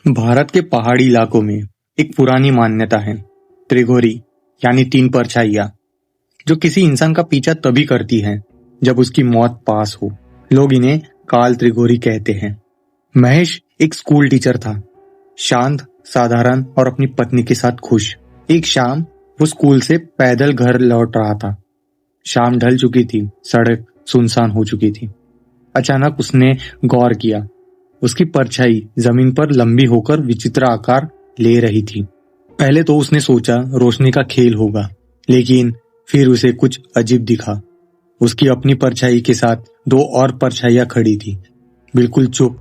भारत के पहाड़ी इलाकों में एक पुरानी मान्यता है, त्रिगोरी यानी तीन परछाइयाँ, जो किसी इंसान का पीछा तभी करती हैं जब उसकी मौत पास हो। लोग इन्हें काल त्रिगोरी कहते हैं। महेश एक स्कूल टीचर था, शांत, साधारण और अपनी पत्नी के साथ खुश। एक शाम वो स्कूल से पैदल घर लौट रहा था। शाम ढल चुकी थी, सड़क सुनसान हो चुकी थी। अचानक उसने गौर किया, उसकी परछाई जमीन पर लंबी होकर विचित्र आकार ले रही थी। पहले तो उसने सोचा रोशनी का खेल होगा, लेकिन फिर उसे कुछ अजीब दिखा। उसकी अपनी परछाई के साथ दो और परछाइयां खड़ी थी, बिल्कुल चुप।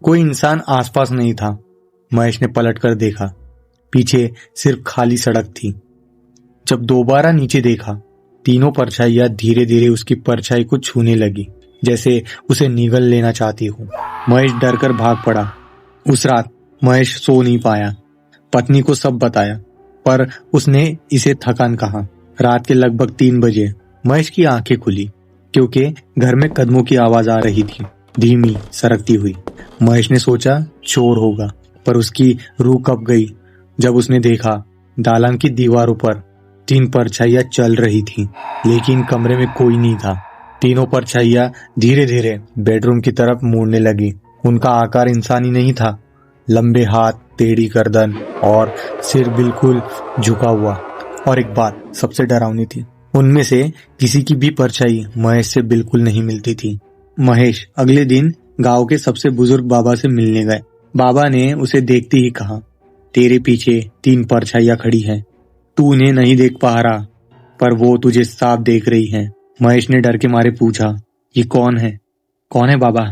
कोई इंसान आसपास नहीं था। महेश ने पलटकर देखा, पीछे सिर्फ खाली सड़क थी। जब दोबारा नीचे देखा, तीनों परछाइयां धीरे धीरे उसकी परछाई को छूने लगी, जैसे उसे निगल लेना चाहती हो। महेश डरकर भाग पड़ा। उस रात महेश सो नहीं पाया। पत्नी को सब बताया, पर उसने इसे थकान कहा। रात के लगभग 3 बजे महेश की आंखें खुली, क्योंकि घर में कदमों की आवाज आ रही थी, धीमी सरकती हुई। महेश ने सोचा चोर होगा, पर उसकी रूह कब गई जब उसने देखा दालान की दीवारों पर 3 परछाइयां चल रही थीं, लेकिन कमरे में कोई नहीं था। तीनों परछाइयां धीरे धीरे बेडरूम की तरफ मुड़ने लगी। उनका आकार इंसानी नहीं था, लंबे हाथ, टेढ़ी गर्दन और सिर बिल्कुल झुका हुआ। और एक बात सबसे डरावनी थी, उनमें से किसी की भी परछाई महेश से बिल्कुल नहीं मिलती थी। महेश अगले दिन गांव के सबसे बुजुर्ग बाबा से मिलने गए। बाबा ने उसे देखते ही कहा, तेरे पीछे 3 परछाइयां खड़ी हैं, तू उन्हें नहीं देख पा रहा, पर वो तुझे साफ देख रही हैं। महेश ने डर के मारे पूछा, ये कौन है? कौन है बाबा?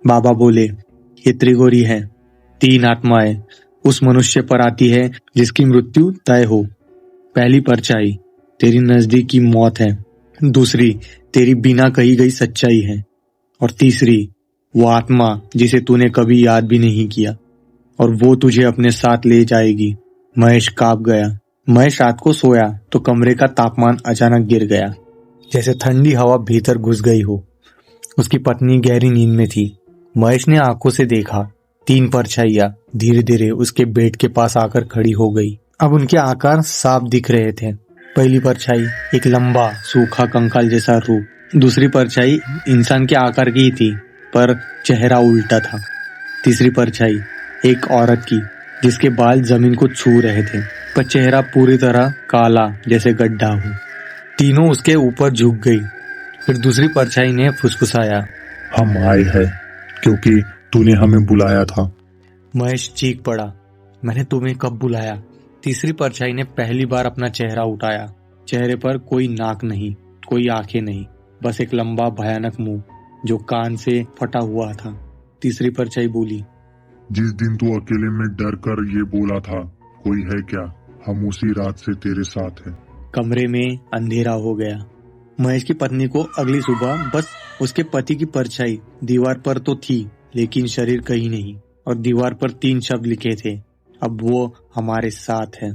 बाबा बोले, ये त्रिगोरी है। 3 आत्माएं उस मनुष्य पर आती है जिसकी मृत्यु तय हो। पहली परछाई तेरी नजदीकी मौत है, दूसरी तेरी बिना कही गई सच्चाई है, और तीसरी वो आत्मा जिसे तूने कभी याद भी नहीं किया, और वो तुझे अपने साथ ले जाएगी। महेश कांप गया। महेश रात को सोया तो कमरे का तापमान अचानक गिर गया, जैसे ठंडी हवा भीतर घुस गई हो। उसकी पत्नी गहरी नींद में थी। महेश ने आंखों से देखा, 3 परछाइयां धीरे धीरे उसके बेड के पास आकर खड़ी हो गई। अब उनके आकार साफ दिख रहे थे। पहली परछाई एक लंबा सूखा कंकाल जैसा रूप। दूसरी परछाई इंसान के आकार की ही थी, पर चेहरा उल्टा था। तीसरी परछाई एक औरत की, जिसके बाल जमीन को छू रहे थे, पर चेहरा पूरी तरह काला जैसे गड्ढा हो। तीनों उसके ऊपर झुक गई। फिर दूसरी परछाई ने फुसफुसाया, हम आए हैं क्योंकि तूने हमें बुलाया था। महेश चीख पड़ा, मैंने तुम्हें कब बुलाया? तीसरी परछाई ने पहली बार अपना चेहरा उठाया। चेहरे पर कोई नाक नहीं, कोई आंखें नहीं, बस एक लंबा भयानक मुंह जो कान से फटा हुआ था। तीसरी परछाई बोली, जिस दिन तू अकेले में डर कर ये बोला था, कोई है क्या, हम उसी रात से तेरे साथ हैं। कमरे में अंधेरा हो गया। महेश की पत्नी को अगली सुबह बस उसके पति की परछाई दीवार पर तो थी, लेकिन शरीर कहीं नहीं, और दीवार पर 3 शब्द लिखे थे, अब वो हमारे साथ है।